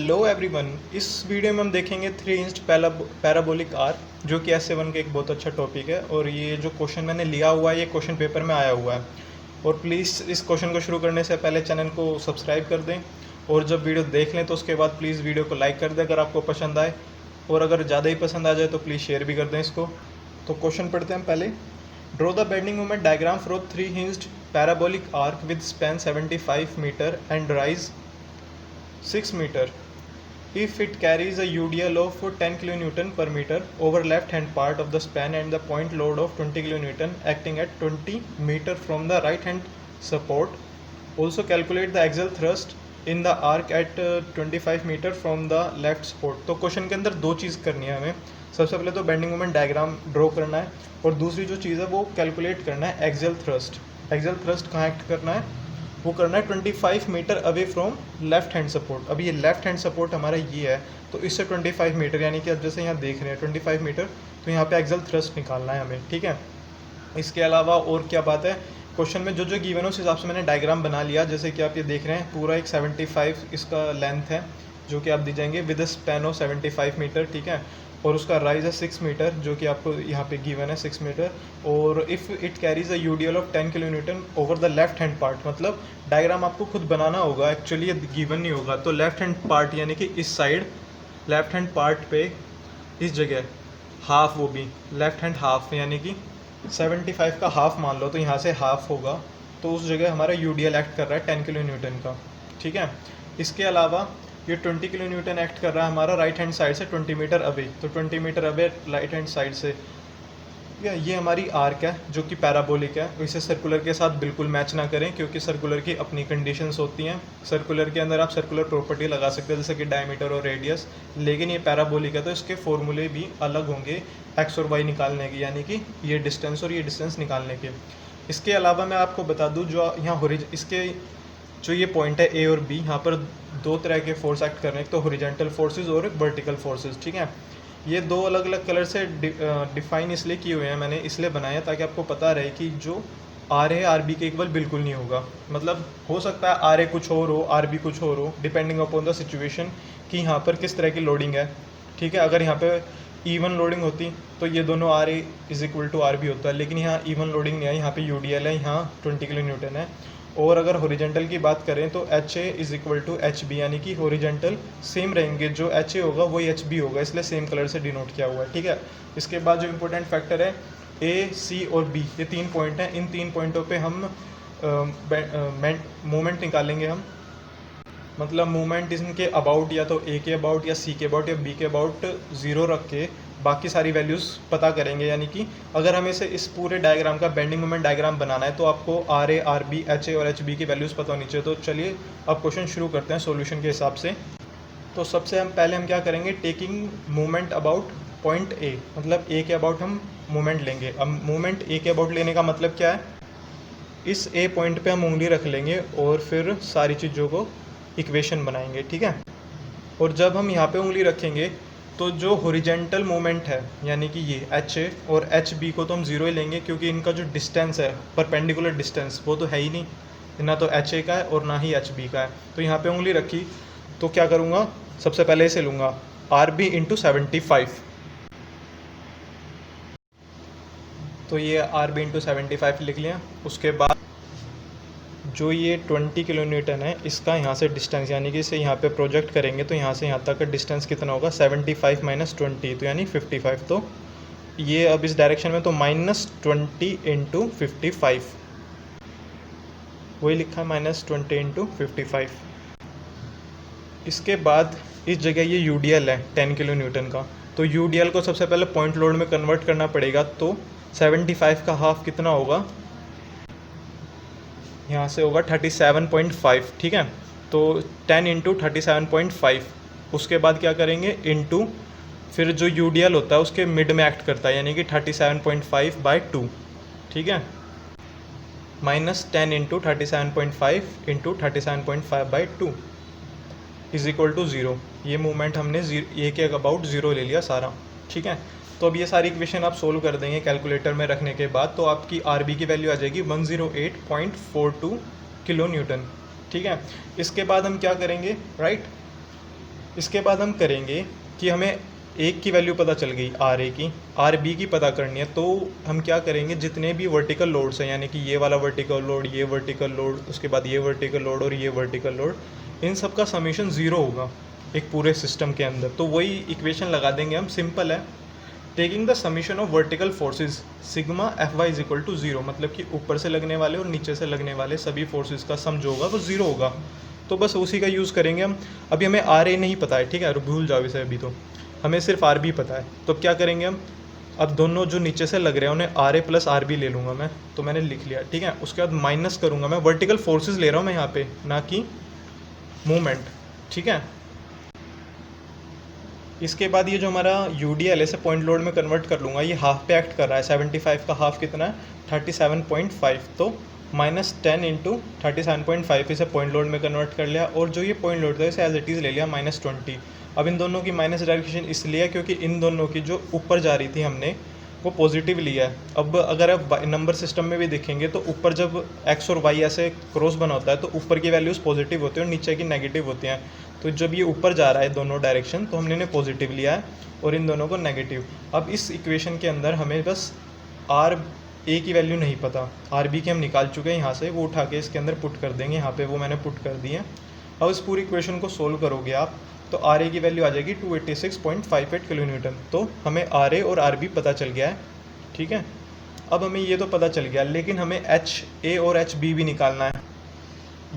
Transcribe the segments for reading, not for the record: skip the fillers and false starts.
Hello everyone. इस video में हम देखेंगे 3 इंच पैराबोलिक आर्क, जो कि S7 का एक बहुत अच्छा टॉपिक है। और ये जो क्वेश्चन मैंने लिया हुआ है ये क्वेश्चन पेपर में आया हुआ है। और प्लीज़ इस क्वेश्चन को शुरू करने से पहले चैनल को सब्सक्राइब कर दें, और जब वीडियो देख लें तो उसके बाद प्लीज़ वीडियो को लाइक कर दें अगर आपको पसंद आए, और अगर ज़्यादा ही पसंद आ जाए तो प्लीज़ शेयर भी कर दें इसको। तो क्वेश्चन पढ़ते हैं हम पहले। Draw the bending moment diagram for 3 hinged parabolic arch with span 75 metre and rise 6 meter if it carries a UDL of 10 kN per meter over left hand part of the span and the point load of 20 kN acting at 20 meter from the right hand support. Also calculate the axial thrust in the arc at 25 meter from the left support. तो question के अंदर दो चीज़ करनी है हमें। सबसे पहले तो बेंडिंग मोमेंट डायग्राम ड्रॉ करना है, और दूसरी जो चीज़ है वो कैलकुलेट करना है एक्सियल थ्रस्ट। एक्सियल थ्रस्ट कहाँ एक्ट करना है, वो करना है 25 metre away from left hand support. अब ये लेफ्ट हैंड सपोर्ट हमारा ये है, तो इससे 25 मीटर, यानी कि अब जैसे यहाँ देख रहे हैं 25 मीटर, तो यहाँ पे एक्सियल थ्रस्ट निकालना है हमें, ठीक है। इसके अलावा और क्या बात है, क्वेश्चन में जो जो गिवन है उस हिसाब से मैंने डायग्राम बना लिया। जैसे कि आप ये देख रहे हैं पूरा एक 75 इसका लेंथ है, जो कि आप दी जाएंगे विद स्पैन ऑफ 75 मीटर, ठीक है। और उसका राइज है 6 मीटर, जो कि आपको यहाँ पे गिवन है 6 मीटर। और if it carries a UDL of 10 kN over the left hand part, मतलब डायग्राम आपको खुद बनाना होगा, एक्चुअली ये गिवन नहीं होगा। तो लेफ्ट हैंड पार्ट यानी कि इस साइड लेफ्ट हैंड पार्ट पे इस जगह हाफ, वो भी लेफ्ट हैंड हाफ, यानी कि 75 का हाफ मान लो, तो यहाँ से हाफ होगा, तो उस जगह हमारा यूडीएल एक्ट कर रहा है 10 kN का, ठीक है। इसके अलावा ये 20 kN एक्ट कर रहा है हमारा राइट हैंड साइड से 20 मीटर अवे, तो 20 metre away right hand side से। ये हमारी आर्क है जो कि पैराबोलिक है। इसे सर्कुलर के साथ बिल्कुल मैच ना करें, क्योंकि सर्कुलर की अपनी कंडीशंस होती हैं। सर्कुलर के अंदर आप सर्कुलर प्रॉपर्टी लगा सकते हैं, जैसे कि डायमीटर और रेडियस, लेकिन ये पैराबोलिक है तो इसके फॉर्मूले भी अलग होंगे एक्स और वाई निकालने के, यानी कि ये डिस्टेंस और ये डिस्टेंस निकालने के। इसके अलावा मैं आपको बता दूँ, जो यहाँ इसके जो ये पॉइंट है ए और बी, यहाँ पर दो तरह के फोर्स एक्ट कर रहे हैं, एक तो हॉरिजॉन्टल फोर्सेस और वर्टिकल फोर्सेस, ठीक है। ये दो अलग अलग कलर से डिफाइन इसलिए किए हुए हैं, मैंने इसलिए बनाया ताकि आपको पता रहे कि जो आर है आर बी के इक्वल बिल्कुल नहीं होगा। मतलब हो सकता है आर ए कुछ और हो, आर बी कुछ और हो, डिपेंडिंग अपॉन द सिचुएशन कि यहाँ पर किस तरह की लोडिंग है, ठीक है। अगर यहाँ पे इवन लोडिंग होती तो ये दोनों R A is equal to R B होता है, लेकिन यहाँ इवन लोडिंग नहीं है, यहाँ पे यू डी एल है, यहाँ 20 kN है। और अगर हॉरिजॉन्टल की बात करें तो H A is equal to H B, यानी कि हॉरिजॉन्टल सेम रहेंगे, जो एच ए होगा वही एच बी होगा, इसलिए सेम कलर से डिनोट किया हुआ है, ठीक है। इसके बाद जो इंपॉर्टेंट फैक्टर है ए, सी और बी, ये 3 पॉइंट हैं। इन 3 पॉइंटों पे हम मोमेंट निकालेंगे हम, मतलब मूवमेंट इनके अबाउट, या तो ए के अबाउट या सी के अबाउट या बी के अबाउट 0 रख के बाकी सारी वैल्यूज़ पता करेंगे। यानी कि अगर हमें इस पूरे डायग्राम का बेंडिंग मोमेंट डायग्राम बनाना है तो आपको R A, R B, H A और एच बी की वैल्यूज़ पता होनी चाहिए। तो चलिए अब क्वेश्चन शुरू करते हैं सॉल्यूशन के हिसाब से। तो सबसे पहले हम क्या करेंगे, taking moment about point A, मतलब ए के अबाउट हम मोमेंट लेंगे। अब मोमेंट ए के अबाउट लेने का मतलब क्या है, इस ए पॉइंट पे हम उंगली रख लेंगे और फिर सारी चीज़ों को इक्वेशन बनाएंगे, ठीक है। और जब हम यहाँ पे उंगली रखेंगे तो जो हॉरिजॉन्टल मोमेंट है, यानी कि ये एच ए और एच बी को तो हम 0 ही लेंगे, क्योंकि इनका जो डिस्टेंस है परपेंडिकुलर डिस्टेंस वो तो है ही नहीं, ना तो एच ए का है और ना ही एच बी का है। तो यहाँ पे उंगली रखी तो क्या करूँगा, सबसे पहले इसे लूँगा आर बी इंटू 75, तो ये आर बी इंटू 75 लिख लिया। उसके बाद जो ये 20 kN है, इसका यहाँ से डिस्टेंस, यानी कि इसे यहाँ पे प्रोजेक्ट करेंगे तो यहाँ से यहाँ तक का डिस्टेंस कितना होगा, 75 माइनस 20, तो यानी 55। तो ये अब इस डायरेक्शन में तो -20 इंटू 55, वही लिखा है -20 इंटू 55। इसके बाद इस जगह ये UDL है 10 kN का, तो UDL को सबसे पहले पॉइंट लोड में कन्वर्ट करना पड़ेगा। तो 75 का हाफ कितना होगा, यहाँ से होगा 37.5, ठीक है। तो 10 इंटू 37.5। उसके बाद क्या करेंगे, इंटू फिर जो UDL होता है उसके मिड में एक्ट करता है, यानी कि 37.5/2, ठीक है, minus 10 into 37.5 into 37.5/2 is equal to 0। ये मूवमेंट हमने ए के अबाउट 0 ले लिया सारा, ठीक है। तो अब ये सारी इक्वेशन आप सोल्व कर देंगे कैलकुलेटर में रखने के बाद, तो आपकी आर बी की वैल्यू आ जाएगी 108.42 kN, ठीक है। इसके बाद हम क्या करेंगे, राइट, इसके बाद हम करेंगे कि हमें एक की वैल्यू पता चल गई आर ए की, आर बी की पता करनी है। तो हम क्या करेंगे, जितने भी वर्टिकल लोड्स हैं, यानी कि ये वाला वर्टिकल लोड, ये वर्टिकल लोड, उसके बाद ये वर्टिकल लोड और ये वर्टिकल लोड, इन सब का समीशन ज़ीरो होगा एक पूरे सिस्टम के अंदर। तो वही इक्वेशन लगा देंगे हम, सिंपल है। Taking the summation of vertical forces sigma F Y is equal to zero, मतलब कि ऊपर से लगने वाले और नीचे से लगने वाले सभी फोर्सेज का सम जो होगा वो ज़ीरो होगा। तो बस उसी का यूज़ करेंगे हम। अभी हमें आर ए नहीं पता है, ठीक है, भूल जाओ इसे, अभी तो हमें सिर्फ आर बी पता है। तो क्या करेंगे हम, अब दोनों जो नीचे से लग रहे हैं उन्हें R A plus R B ले लूँगा मैं, तो मैंने लिख लिया, ठीक है। उसके बाद माइनस करूँगा मैं, वर्टिकल फोर्सेज ले रहा हूँ मैं यहाँ पे, ना कि मूवमेंट, ठीक है। इसके बाद ये जो हमारा यू डी एल इसे पॉइंट लोड में कन्वर्ट कर लूँगा। ये हाफ पे एक्ट कर रहा है, 75 का हाफ कितना है, 37.5। तो -10 इंटू 37.5 इसे पॉइंट लोड में कन्वर्ट कर लिया। और जो ये पॉइंट लोड था इसे एज इट इज़ ले लिया -20। अब इन दोनों की माइनस डायरेक्शन इसलिए है क्योंकि इन दोनों की जो ऊपर जा रही थी हमने वो पॉजिटिव लिया है। अब अगर आप नंबर सिस्टम में भी देखेंगे तो ऊपर जब एक्स और वाई ऐसे क्रॉस बना होता है तो ऊपर की वैल्यूज़ पॉजिटिव होती हैं और नीचे की नेगेटिव होती हैं। तो जब ये ऊपर जा रहा है दोनों डायरेक्शन, तो हमने इन्हें पॉजिटिव लिया है और इन दोनों को नेगेटिव। अब इस इक्वेशन के अंदर हमें बस आर ए की वैल्यू नहीं पता, आर बी की हम निकाल चुके हैं यहाँ से, वो उठा के इसके अंदर पुट कर देंगे। यहाँ पे वो मैंने पुट कर दी है। अब इस पूरी इक्वेशन को सोल्व करोगे आप तो आर ए की वैल्यू आ जाएगी 286.58 किलो न्यूटन। तो हमें आर ए और आर बी पता चल गया है, ठीक है। अब हमें ये तो पता चल गया, लेकिन हमें एच ए और एच बी भी निकालना है,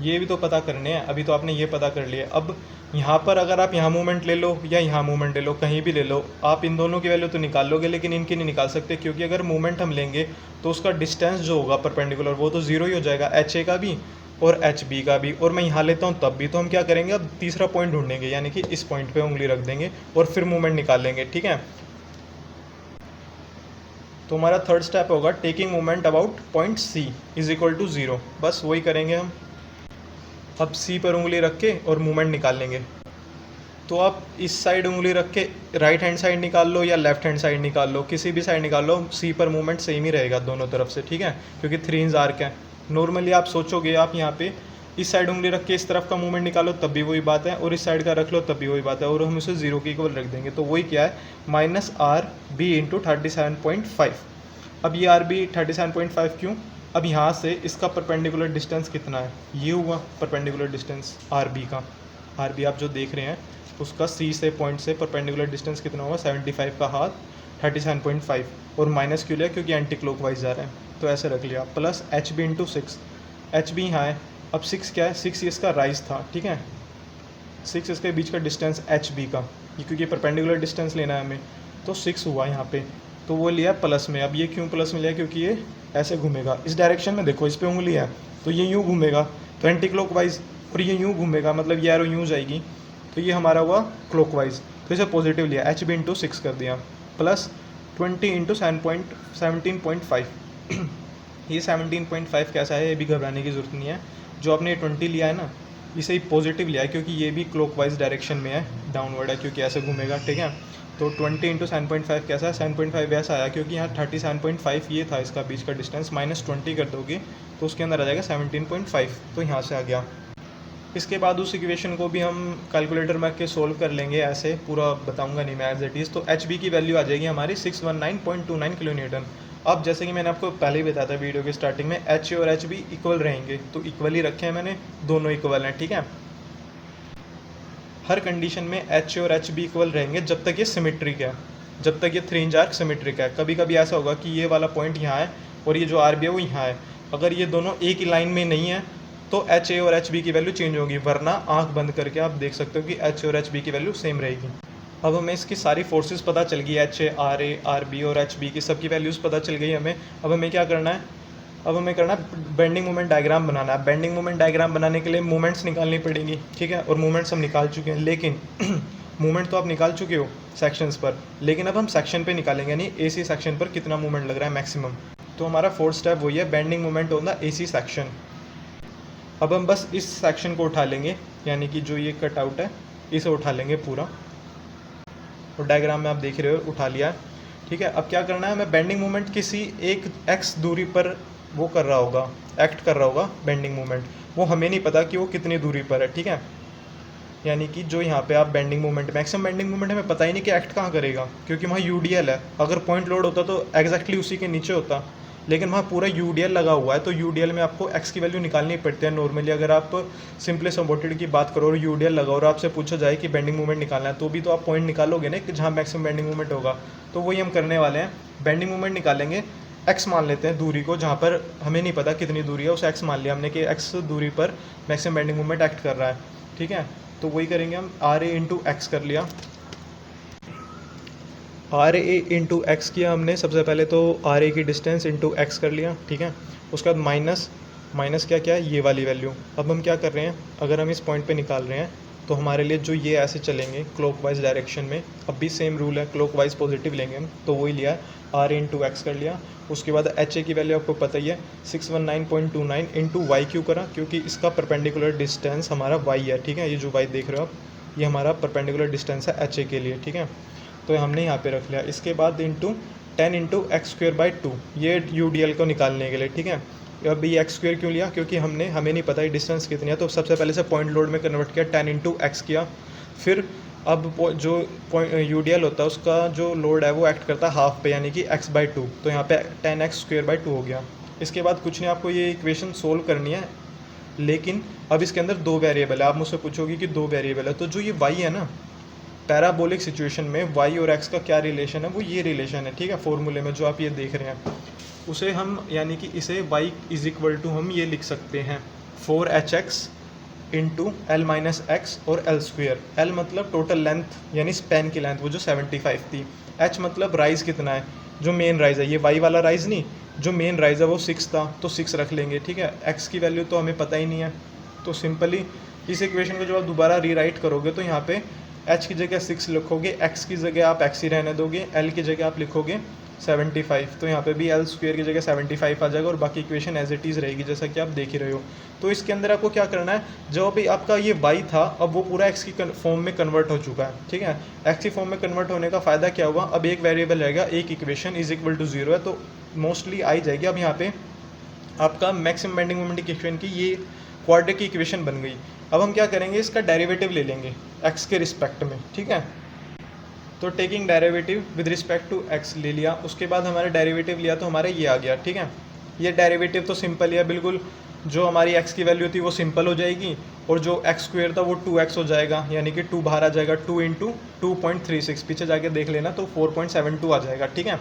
ये भी तो पता करने हैं। अभी तो आपने ये पता कर लिया। अब यहाँ पर अगर आप यहाँ मूवमेंट ले लो या यहाँ मूवमेंट ले लो, कहीं भी ले लो, आप इन दोनों की वैल्यू तो निकाल लोगे, लेकिन इनकी नहीं निकाल सकते, क्योंकि अगर मूवमेंट हम लेंगे तो उसका डिस्टेंस जो होगा परपेंडिकुलर वो तो ज़ीरो ही हो जाएगा, एच ए का भी और एच बी का भी। और मैं यहाँ लेता हूँ तब भी। तो हम क्या करेंगे, अब तीसरा पॉइंट ढूंढेंगे, यानी कि इस पॉइंट पे उंगली रख देंगे और फिर मूवमेंट निकाल लेंगे, ठीक है। तो हमारा थर्ड स्टेप होगा taking movement about point C is equal to zero. बस वही करेंगे हम। अब सी पर उंगली रख के और मूवमेंट निकाल लेंगे। तो आप इस साइड उंगली रख के राइट हैंड साइड निकाल लो या लेफ्ट हैंड साइड निकाल लो, किसी भी साइड निकाल लो, सी पर मूवमेंट सेम ही रहेगा दोनों तरफ से, ठीक है, क्योंकि 3 इंच आर्क है। नॉर्मली आप सोचोगे, आप यहाँ पे इस साइड उंगली रख के इस तरफ का मूवमेंट निकालो तब भी वही बात है, और इस साइड का रख लो तब भी वही बात है, और हम उसे जीरो के इक्वल रख देंगे। तो वही क्या है, -RB इंटू 37.5। अब ये RB 37.5 क्यों, अब यहाँ से इसका परपेंडिकुलर डिस्टेंस कितना है, ये हुआ परपेंडिकुलर डिस्टेंस RB का। RB आप जो देख रहे हैं उसका C से पॉइंट से परपेंडिकुलर डिस्टेंस कितना होगा, 75 का हाथ 37.5, और माइनस क्यों लिया, क्योंकि एंटी क्लॉकवाइज जा रहा है, तो ऐसे रख लिया। प्लस HB इंटू 6, HB यहाँ है। अब 6 क्या है, 6 इसका राइज था, ठीक है, 6 इसके बीच का डिस्टेंस HB का, ये क्योंकि परपेंडिकुलर डिस्टेंस लेना है हमें, तो 6 हुआ यहाँ पे, तो वो लिया प्लस में। अब ये क्यों प्लस में लिया, क्योंकि ये ऐसे घूमेगा इस डायरेक्शन में, देखो इस पे उंगली है तो ये यूँ घूमेगा तो एंटी क्लॉकवाइज, और ये यूँ घूमेगा मतलब ये एरो यूँ जाएगी, तो ये हमारा हुआ क्लॉकवाइज, तो इसे पॉजिटिव लिया, HB इंटू 6 कर दिया, प्लस 20 इंटू 17.5। ये 17.5 कैसा है, ये भी घबराने की ज़रूरत नहीं है। जो आपने 20 लिया है ना, इसे ही पॉजिटिव लिया है क्योंकि ये भी क्लॉकवाइज डायरेक्शन में है, डाउनवर्ड है क्योंकि ऐसे घूमेगा, ठीक है। तो 20 इंटू 7.5 कैसा है, 7.5 ऐसा आया क्योंकि यहाँ 37.5 ये था इसका बीच का डिस्टेंस, -20 कर दोगे तो उसके अंदर आ जाएगा 17.5, तो यहाँ से आ गया। इसके बाद उस इक्वेशन को भी हम कैलकुलेटर में के सोल्व कर लेंगे, ऐसे पूरा बताऊंगा नहीं मैं एज इट इज़। तो HB की वैल्यू आ जाएगी हमारी 619.29 किलो न्यूटन। अब जैसे कि मैंने आपको पहले ही बताया था वीडियो के स्टार्टिंग में, HA और HB इक्वल रहेंगे, तो इक्वल ही रखे हैं मैंने, दोनों इक्वल हैं, ठीक है। हर कंडीशन में HA और HB इक्वल रहेंगे जब तक ये सिमेट्रिक है, जब तक ये 3 इंच आर्क सिमेट्रिक है। कभी कभी ऐसा होगा कि ये वाला पॉइंट यहाँ है और ये जो RB है वो यहाँ है, अगर ये दोनों एक ही लाइन में नहीं है तो HA और HB की वैल्यू चेंज होगी, वरना आंख बंद करके आप देख सकते हो कि HA और HB की वैल्यू सेम रहेगी। अब हमें इसकी सारी फोर्सेस पता चल गई, HA, RA, RB और HB की सबकी वैल्यूज़ पता चल गई हमें। अब हमें क्या करना है, अब हमें करना है बेंडिंग मोमेंट डायग्राम बनाना है। बेंडिंग मोमेंट डायग्राम बनाने के लिए मोमेंट्स निकालनी पड़ेंगी, ठीक है, और मोमेंट्स हम निकाल चुके हैं, लेकिन मूवमेंट तो आप निकाल चुके हो सेक्शंस पर, लेकिन अब हम सेक्शन पे निकालेंगे, यानी AC सेक्शन पर कितना मूवमेंट लग रहा है मैक्सिमम। तो हमारा फोर्थ स्टेप वही है, bending moment on the AC section. अब हम बस इस सेक्शन को उठा लेंगे, यानी कि जो ये कट आउट है इसे उठा लेंगे पूरा, और डायग्राम में आप देख रहे हो उठा लिया है, ठीक है। अब क्या करना है, हमें बेंडिंग मोमेंट किसी एक x दूरी पर वो कर रहा होगा, एक्ट कर रहा होगा बेंडिंग मोमेंट, वो हमें नहीं पता कि वो कितनी दूरी पर है, ठीक है। यानी कि जो यहाँ पे आप bending moment, maximum bending moment हमें पता ही नहीं कि एक्ट कहाँ करेगा, क्योंकि वहाँ यूडीएल है। अगर पॉइंट लोड होता तो एग्जैक्टली उसी के नीचे होता, लेकिन वहाँ पूरा यूडीएल लगा हुआ है, तो यूडीएल में आपको एक्स की वैल्यू निकालनी पड़ती है नॉर्मली। अगर आप सिंपली सपोर्टेड की बात करो और यूडीएल लगाओ और आपसे पूछा जाए कि बेंडिंग मोमेंट निकालना है, तो भी तो आप पॉइंट निकालोगे ना कि जहाँ मैक्सिमम बेंडिंग मोमेंट होगा। तो वही हम करने वाले हैं, बेंडिंग मोमेंट निकालेंगे। एक्स मान लेते हैं दूरी को, जहाँ पर हमें नहीं पता कितनी दूरी है, उस एक्स मान लिया हमने कि एक्स दूरी पर मैक्सिमम बेंडिंग मोमेंट एक्ट कर रहा है, ठीक है। तो वही करेंगे हम, आर ए इंटू एक्स कर लिया, आर ए इंटू एक्स किया हमने सबसे पहले, तो आर ए की डिस्टेंस इंटू एक्स कर लिया, ठीक है। उसके बाद माइनस क्या है, ये वाली वैल्यू। अब हम क्या कर रहे हैं, अगर हम इस पॉइंट पे निकाल रहे हैं तो हमारे लिए जो ये ऐसे चलेंगे क्लॉकवाइज डायरेक्शन में, अब भी सेम रूल है, क्लॉकवाइज पॉजिटिव लेंगे हम, तो वही लिया आर ए इंटू एक्स कर लिया। उसके बाद एच ए की वैल्यू आपको पता ही है 619.29 इंटू वाई क्यू करा, क्योंकि इसका परपेंडिकुलर डिस्टेंस हमारा वाई है, ठीक है। ये जो वाई देख रहे हो आप, ये हमारा परपेंडिकुलर डिस्टेंस है एच ए के लिए, ठीक है। तो हमने यहाँ पे रख लिया। इसके बाद into 10 into x square by 2, ये यूडीएल को निकालने के लिए, ठीक है। अब ये एक्स स्क्वेयर क्यों लिया, क्योंकि हमें नहीं पता ये डिस्टेंस कितनी है, तो सबसे पहले से पॉइंट लोड में कन्वर्ट किया, 10 इंटू एक्स किया। फिर अब जो यूडीएल होता है उसका जो लोड है वो एक्ट करता है हाफ पे, यानी कि एक्स बाई 2, तो यहाँ पे 10x स्क्वेयर बाई 2 हो गया। इसके बाद कुछ नहीं, आपको ये इक्वेशन सोल्व करनी है, लेकिन अब इसके अंदर दो वेरिएबल है। आप मुझसे पूछोगे कि दो वेरिएबल है, तो जो ये y है ना, पैराबोलिक सिचुएशन में y और x का क्या रिलेशन है, वो ये रिलेशन है, ठीक है। फॉर्मूले में जो आप ये देख रहे हैं उसे हम, यानी कि इसे y इज इक्वल टू हम ये लिख सकते हैं 4hx into L minus X और एल स्क्वेयर। एल मतलब टोटल लेंथ यानी स्पैन की लेंथ, वो जो 75 थी। एच मतलब राइज कितना है, जो मेन राइज है, ये वाई वाला राइज नहीं, जो मेन राइज है वो 6 था, तो 6 रख लेंगे, ठीक है। एक्स की वैल्यू तो हमें पता ही नहीं है, तो सिंपली इस इक्वेशन को जब आप दोबारा रीराइट करोगे तो यहाँ पे एच की जगह 6 लिखोगे, एक्स की जगह आप एक्स ही रहने दोगे, एल की जगह आप लिखोगे 75, तो यहाँ पे भी एल स्क्वेयर की जगह 75 आ जाएगा, और बाकी इक्वेशन एज इट इज़ रहेगी जैसा कि आप देख ही रहे हो। तो इसके अंदर आपको क्या करना है, जो अभी आपका ये y था अब वो पूरा x की फॉर्म में कन्वर्ट हो चुका है, ठीक है। x की फॉर्म में कन्वर्ट होने का फ़ायदा क्या हुआ, अब एक वेरिएबल रहेगा, एक इक्वेशन इज इक्वल टू 0 है, तो मोस्टली आई जाएगी। अब यहाँ पे आपका मैक्सिमम बेंडिंग मोमेंट इक्वेशन की ये क्वाड्रेटिक की इक्वेशन बन गई। अब हम क्या करेंगे, इसका डेरिवेटिव ले लेंगे x के रिस्पेक्ट में, ठीक है। तो taking derivative with respect to x ले लिया, उसके बाद हमारे डेरिवेटिव लिया तो हमारे ये आ गया, ठीक है। ये डेरिवेटिव तो सिंपल ही है बिल्कुल, जो हमारी x की वैल्यू थी वो सिंपल हो जाएगी, और जो x स्क्वेयर था वो 2x हो जाएगा, यानी कि 2 बाहर आ जाएगा, 2 इंटू 2.36, पीछे जाके देख लेना तो 4.72 आ जाएगा, ठीक है।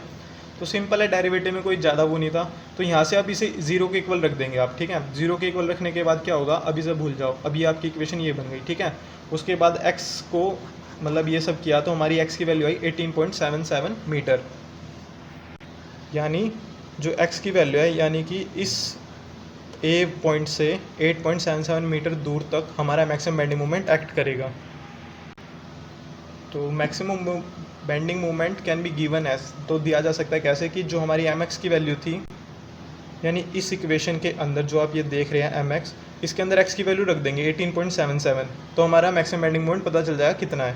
तो सिंपल है, डेरिवेटिव में कोई ज़्यादा वो नहीं था, तो यहाँ से आप इसे 0 के इक्वल रख देंगे आप, ठीक है। 0 के इक्वल रखने के बाद क्या होगा, अभी से भूल जाओ, अभी आपकी इक्वेशन ये बन गई, ठीक है। उसके बाद x को मतलब ये सब किया तो हमारी x की वैल्यू आई 18.77 मीटर, यानी जो x की वैल्यू है, यानी कि इस A पॉइंट से 8.77 मीटर दूर तक हमारा मैक्सिमम बेंडिंग मोमेंट एक्ट करेगा। तो maximum bending moment can be given as, तो दिया जा सकता है कैसे, कि जो हमारी mx की वैल्यू थी, यानी इस इक्वेशन के अंदर जो आप ये देख रहे हैं mx, इसके अंदर x की वैल्यू रख देंगे 18.77, तो हमारा मैक्सिमम बेंडिंग मोमेंट पता चल जाएगा कितना है।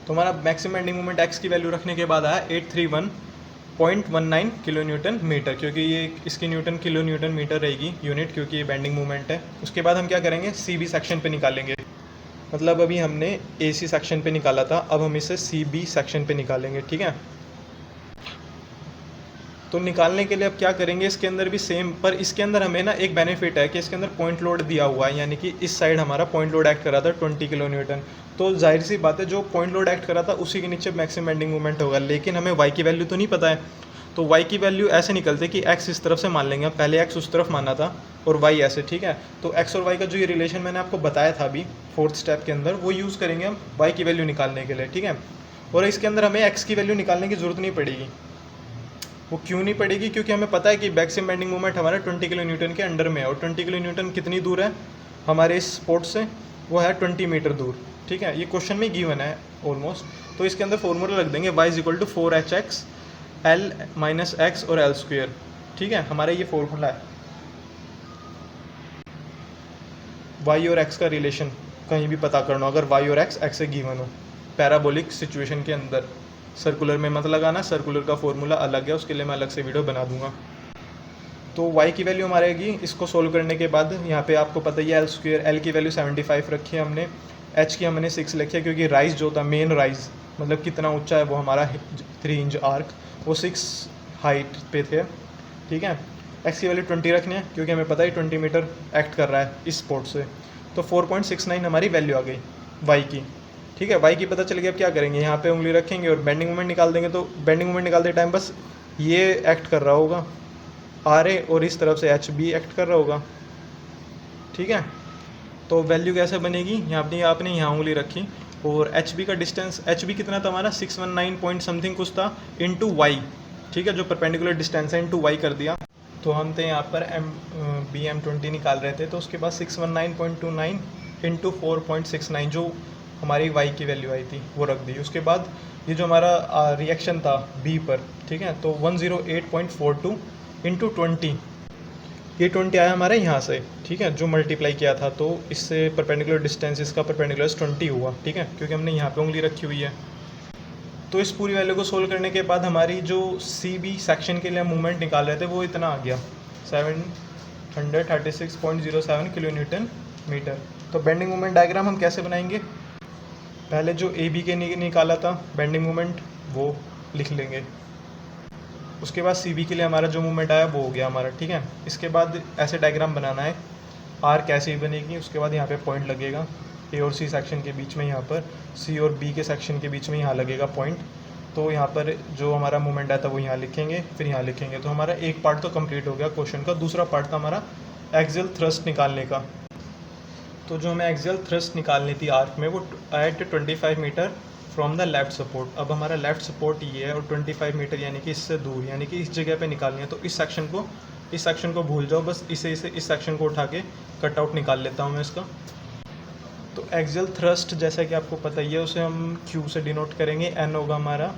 तो हमारा मैक्सिमम बेंडिंग मोमेंट x की वैल्यू रखने के बाद आया 831.19 किलो न्यूटन मीटर, क्योंकि ये इसकी न्यूटन किलो न्यूटन मीटर रहेगी यूनिट, क्योंकि ये बेंडिंग मोमेंट है। उसके बाद हम क्या करेंगे, सी बी सेक्शन पे निकालेंगे, मतलब अभी हमने ए सी सेक्शन पे निकाला था, अब हम इसे सी बी सेक्शन पे निकालेंगे, ठीक है। तो निकालने के लिए अब क्या करेंगे, इसके अंदर भी सेम, पर इसके अंदर हमें ना एक बेनिफिट है कि इसके अंदर पॉइंट लोड दिया हुआ है, यानी कि इस साइड हमारा पॉइंट लोड एक्ट कर रहा था 20 किलो न्यूटन, तो जाहिर सी बात है जो पॉइंट लोड एक्ट कर रहा था उसी के नीचे मैक्सिमम बेंडिंग मोमेंट होगा, लेकिन हमें y की वैल्यू तो नहीं पता है, तो y की वैल्यू ऐसे निकलते कि x इस तरफ से मान लेंगे, पहले x उस तरफ माना था और y ऐसे, ठीक है। तो x और y का जो ये रिलेशन मैंने आपको बताया था अभी 4th स्टेप के अंदर, वो यूज़ करेंगे हम y की वैल्यू निकालने के लिए, ठीक है। और इसके अंदर हमें x की वैल्यू निकालने की ज़रूरत नहीं पड़ेगी। वो क्यों नहीं पड़ेगी, क्योंकि हमें पता है कि मैक्सिमम बेंडिंग मोमेंट हमारा 20 किलो न्यूटन के अंडर में है, और 20 किलो न्यूटन कितनी दूर है हमारे इस स्पॉट से, वो है 20 मीटर दूर, ठीक है। ये क्वेश्चन में गिवन है ऑलमोस्ट, तो इसके अंदर फॉर्मूला रख देंगे y equal to 4hx L minus X और एल स्क्वेयर, ठीक है। हमारा ये फॉर्मूला है, y और x का रिलेशन कहीं भी पता करना, अगर y और x से गिवन हो पैराबोलिक सिचुएशन के अंदर, सर्कुलर में मत लगाना, सर्कुलर का फॉर्मूला अलग है, उसके लिए मैं अलग से वीडियो बना दूंगा। तो y की वैल्यू हमारे आएगी, इसको सोल्व करने के बाद यहाँ पे आपको पता ही है एल स्क्वेयर, एल की वैल्यू 75 रखी है हमने, एच की हमने 6 लिखी है क्योंकि राइज जो था, मेन राइज मतलब कितना ऊंचा है वो हमारा 3 इंच आर्क, वो 6 हाइट पे थे, ठीक है। एक्स की वैल्यू 20 रखनी है क्योंकि हमें पता है 20 मीटर एक्ट कर रहा है इस स्पॉट से, तो 4.69 हमारी वैल्यू आ गई वाई की, ठीक है। वाई की पता चल गया। अब क्या करेंगे, यहाँ पे उंगली रखेंगे और बेंडिंग मोमेंट निकाल देंगे। तो बेंडिंग मोमेंट निकालते टाइम बस ये एक्ट कर रहा होगा आर ए और इस तरफ से एच बी एक्ट कर रहा होगा, ठीक है। तो वैल्यू कैसे बनेगी, यहाँ अपनी आपने यहाँ उंगली रखी और एच बी का डिस्टेंस, एच बी कितना था हमारा 619 पॉइंट समथिंग कुछ था, इंटू वाई, ठीक है, जो परपेंडिकुलर डिस्टेंस है इंटू वाई कर दिया। तो हम थे यहाँ पर BM20 निकाल रहे थे, तो उसके बाद 619.29 इंटू 4.69 जो हमारी वाई की वैल्यू आई थी वो रख दी। उसके बाद ये जो हमारा रिएक्शन था बी पर, ठीक है, तो 108.42 इंटू 20, ये 20 आया हमारे यहाँ से, ठीक है, जो मल्टीप्लाई किया था, तो इससे परपेंडिकुलर डिस्टेंस इसका परपेंडिकुलर 20 हुआ, ठीक है, क्योंकि हमने यहाँ पे उंगली रखी हुई है। तो इस पूरी वैल्यू को सोल्व करने के बाद हमारी जो सी बी सेक्शन के लिए हम मूवमेंट निकाल रहे थे वो इतना आ गया 736.07 किलो न्यूटन मीटर। तो बेंडिंग मूवमेंट डायग्राम हम कैसे बनाएंगे, पहले जो ए बी के निकाला था बेंडिंग मूवमेंट वो लिख लेंगे, उसके बाद सी बी के लिए हमारा जो मूवमेंट आया वो हो गया हमारा, ठीक है। इसके बाद ऐसे डायग्राम बनाना है, आर कैसे बनेगी, उसके बाद यहाँ पे पॉइंट लगेगा ए और सी सेक्शन के बीच में, यहाँ पर सी और बी के सेक्शन के बीच में यहाँ लगेगा पॉइंट। तो यहाँ पर जो हमारा मूवमेंट आता है वो यहाँ लिखेंगे, फिर यहाँ लिखेंगे। तो हमारा एक पार्ट तो कंप्लीट हो गया क्वेश्चन का। दूसरा पार्ट था हमारा एक्सियल थ्रस्ट निकालने का। तो जो हमें एक्सियल थ्रस्ट निकालनी थी आर्क में, वो at 25 metre from the left support. अब हमारा लेफ्ट सपोर्ट ये है और 25 मीटर यानी कि इससे दूर, यानी कि इस जगह पे निकालनी है। तो इस सेक्शन को भूल जाओ, बस इस सेक्शन को उठा के कट आउट निकाल लेता हूँ मैं इसका। तो एक्सियल थ्रस्ट जैसा कि आपको पता ही है, उसे हम Q से डिनोट करेंगे, N होगा हमारा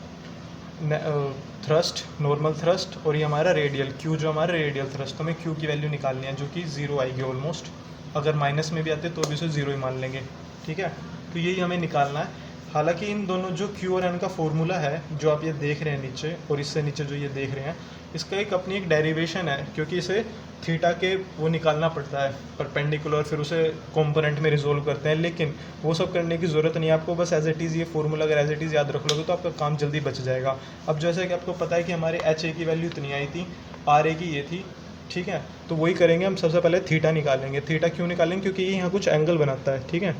थ्रस्ट, नॉर्मल थ्रस्ट, और ये हमारा रेडियल Q जो हमारा रेडियल थ्रस्ट। तो हमें Q की वैल्यू निकालनी है जो कि 0 आएगी ऑलमोस्ट, अगर माइनस में भी आते तो भी उसे 0 ही मान लेंगे, ठीक है। तो यही हमें निकालना है। हालांकि इन दोनों जो Q और N का फॉर्मूला है जो आप ये देख रहे हैं नीचे, और इससे नीचे जो ये देख रहे हैं, इसका एक अपनी एक डेरिवेशन है, क्योंकि इसे थीटा के वो निकालना पड़ता है परपेंडिकुलर, फिर उसे कंपोनेंट में रिजोल्व करते हैं। लेकिन वो सब करने की ज़रूरत नहीं है आपको, बस एज इट इज़ ये फॉर्मूला अगर एज इट इज़ याद रख लोगे तो आपका काम जल्दी बच जाएगा। अब जैसे कि आपको पता है कि हमारे एच ए की वैल्यू इतनी आई थी, आर ए की ये थी, ठीक है। तो वही करेंगे हम, सबसे पहले थीटा निकालेंगे। थीटा क्यों निकालेंगे, क्योंकि ये यहाँ कुछ एंगल बनाता है, ठीक है,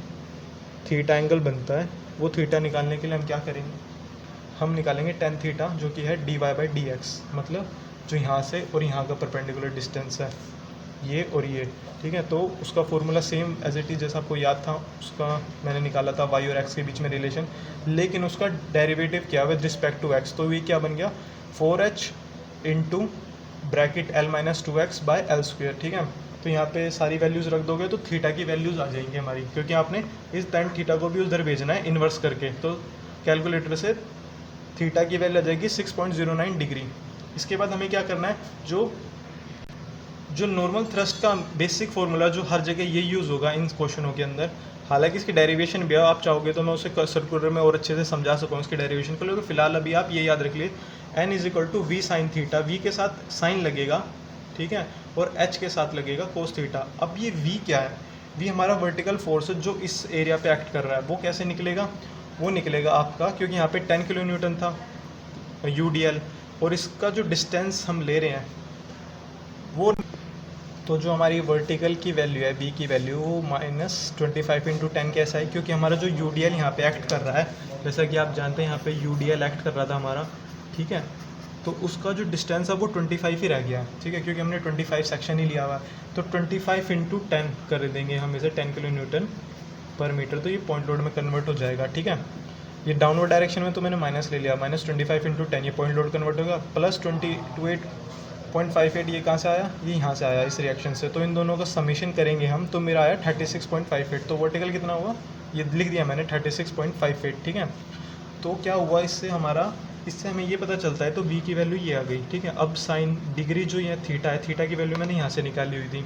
थीटा एंगल बनता है। वो थीटा निकालने के लिए हम क्या करेंगे, हम निकालेंगे टेन थीटा जो कि है dy/dx, मतलब जो यहाँ से और यहाँ का परपेंडिकुलर डिस्टेंस है ये और ये, ठीक है। तो उसका formula same as it is जैसा आपको याद था, उसका मैंने निकाला था y और x के बीच में रिलेशन, लेकिन उसका डेरिवेटिव क्या विद रिस्पेक्ट टू x। तो ये क्या बन गया 4h इंटू ब्रैकेट l-2x/l², ठीक है। तो यहाँ पे सारी वैल्यूज़ रख दोगे तो थीटा की वैल्यूज़ आ जाएंगी हमारी, क्योंकि आपने इस tan थीटा को भी उधर भेजना है इन्वर्स करके। तो कैलकुलेटर से थीटा की वैल्यू आ जाएगी 6.09 डिग्री। इसके बाद हमें क्या करना है, जो नॉर्मल थ्रस्ट का बेसिक फॉर्मूला जो हर जगह ये यूज़ होगा इन क्वेश्चनों के अंदर, हालांकि इसकी डेरिवेशन भी है, आप चाहोगे तो मैं उसे सर्कुलर में और अच्छे से समझा सकूँ इसकी डेरिवेशन को, लेकिन फिलहाल अभी आप ये याद रख लिए n = v sin theta. v के साथ साइन लगेगा, ठीक है, और h के साथ लगेगा कोस थीटा। अब ये v क्या है, v हमारा वर्टिकल फोर्स है जो इस एरिया पे एक्ट कर रहा है। वो कैसे निकलेगा, वो निकलेगा आपका, क्योंकि यहाँ पे 10 किलो न्यूटन था UDL, और इसका जो डिस्टेंस हम ले रहे हैं वो, तो जो हमारी वर्टिकल की वैल्यू है v की वैल्यू वो -25 × 10 कैसा है, क्योंकि हमारा जो UDL यहाँ पे एक्ट कर रहा है, जैसा कि आप जानते हैं यहाँ पे UDL एक्ट कर रहा था हमारा, ठीक है। तो उसका जो डिस्टेंस है वो 25 ही रह गया, ठीक है, क्योंकि हमने 25 सेक्शन ही लिया हुआ है। तो 25 × 10 कर देंगे हम इसे 10 किलो न्यूटन पर मीटर, तो ये पॉइंट लोड में कन्वर्ट हो जाएगा, ठीक है। ये डाउनवर्ड डायरेक्शन में तो मैंने माइनस ले लिया, -25 × 10 ये पॉइंट लोड कन्वर्ट होगा, प्लस 28.58 ये कहाँ से आया, ये यहाँ से आया इस रिएक्शन से। तो इन दोनों का समीशन करेंगे हम, तो मेरा आया 36.58। तो वर्टिकल कितना हुआ ये लिख दिया मैंने 36.58, ठीक है। तो क्या हुआ इससे हमें ये पता चलता है, तो v की वैल्यू ये आ गई, ठीक है। अब साइन डिग्री जो ये थीटा है, थीटा की वैल्यू मैंने यहाँ से निकाली हुई थी,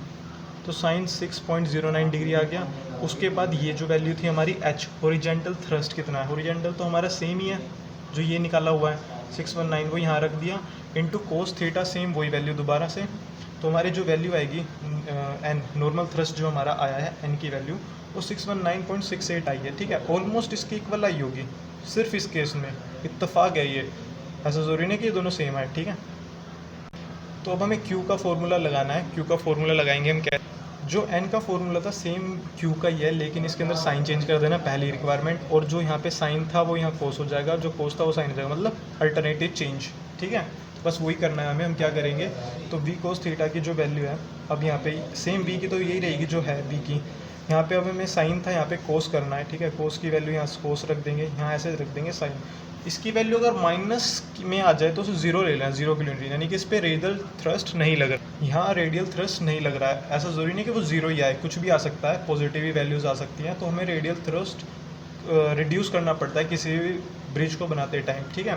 तो साइन 6.09 डिग्री आ गया। उसके बाद ये जो वैल्यू थी हमारी h, हॉरिजेंटल थ्रस्ट कितना है, हॉरिजेंटल तो हमारा सेम ही है जो ये निकाला हुआ है 619, वो यहाँ रख दिया, इंटू कोस थीटा सेम वही वैल्यू दोबारा से, तो हमारी जो वैल्यू आएगी एन, नॉर्मल थ्रस्ट जो हमारा आया है एन की वैल्यू, वो 619.68 आई है, ठीक है। ऑलमोस्ट इसकी इक्वल आई होगी सिर्फ इस केस में, इत्तेफाक है ये, ऐसा ज़रूरी नहीं कि ये दोनों सेम है, ठीक है। तो अब हमें Q का फॉर्मूला लगाना है। Q का फॉर्मूला लगाएंगे हम, क्या जो N का फॉर्मूला था सेम Q का ही है, लेकिन इसके अंदर साइन चेंज कर देना, पहली रिक्वायरमेंट। और जो यहाँ पे साइन था वो यहाँ कोस हो जाएगा, जो कोस था वो साइन हो जाएगा, मतलब अल्टरनेटिव चेंज, ठीक है। बस वही करना है हमें। हम क्या करेंगे, तो वी कोस थीटा की जो वैल्यू है, अब यहाँ पे सेम वी की तो यही रहेगी जो है वी की। यहाँ पे अब हमें साइन था, यहाँ पे कोस करना है, ठीक है। कोस की वैल्यू यहाँ कोस रख देंगे, यहाँ ऐसे रख देंगे साइन। इसकी वैल्यू अगर माइनस में आ जाए तो उसे जीरो ले लेना, जीरो किलोमीटर, यानी कि इस पर रेडियल थ्रस्ट नहीं लग रहा, यहाँ रेडियल थ्रस्ट नहीं लग रहा है। ऐसा ज़रूरी नहीं कि वो जीरो ही आए, कुछ भी आ सकता है, पॉजिटिव ही वैल्यूज़ आ सकती हैं। तो हमें रेडियल थ्रस्ट रिड्यूस करना पड़ता है किसी भी ब्रिज को बनाते टाइम, ठीक है।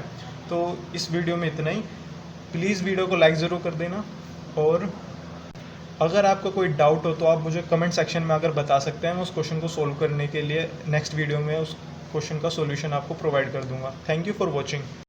तो इस वीडियो में इतना ही। प्लीज़ वीडियो को लाइक ज़रूर कर देना, और अगर आपको कोई डाउट हो तो आप मुझे कमेंट सेक्शन में अगर बता सकते हैं, मैं उस क्वेश्चन को सोल्व करने के लिए नेक्स्ट वीडियो में उस क्वेश्चन का सॉल्यूशन आपको प्रोवाइड कर दूंगा। Thank you for watching.